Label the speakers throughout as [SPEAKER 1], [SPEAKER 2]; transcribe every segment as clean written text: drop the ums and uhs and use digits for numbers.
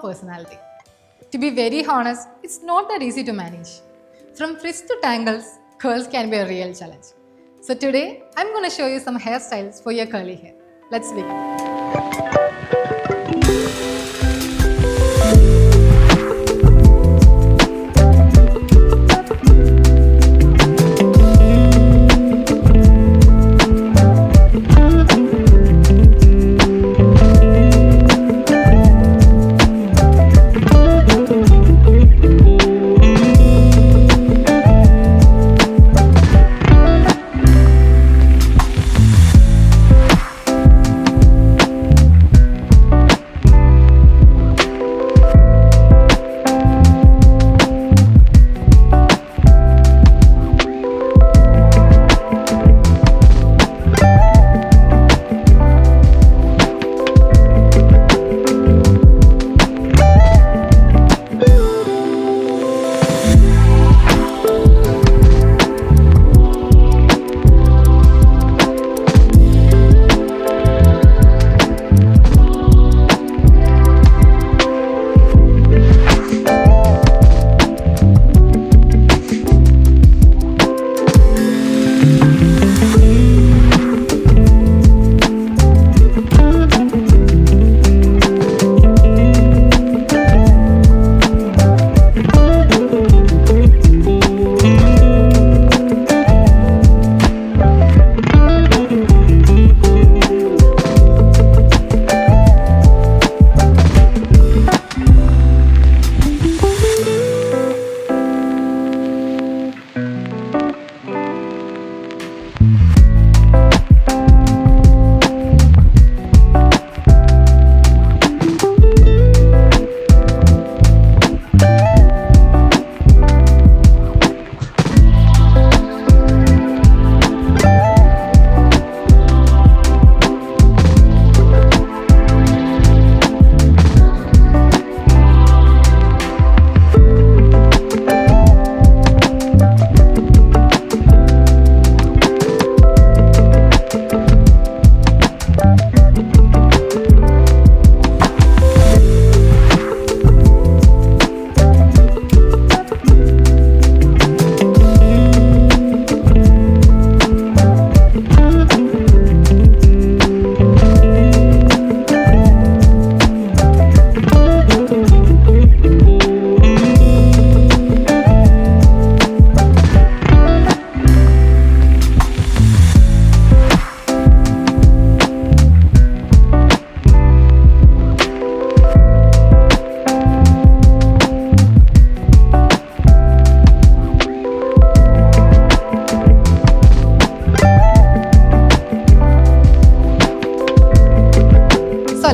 [SPEAKER 1] of personality. To be very honest, it's not that easy to manage. From frizz to tangles, curls can be a real challenge. So today, I'm going to show you some hairstyles for your curly hair. Let's begin.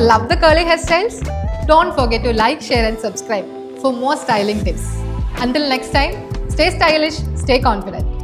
[SPEAKER 1] Love the curly hairstyles? Don't forget to like, share and subscribe for more styling tips. Until next time, stay stylish, stay confident.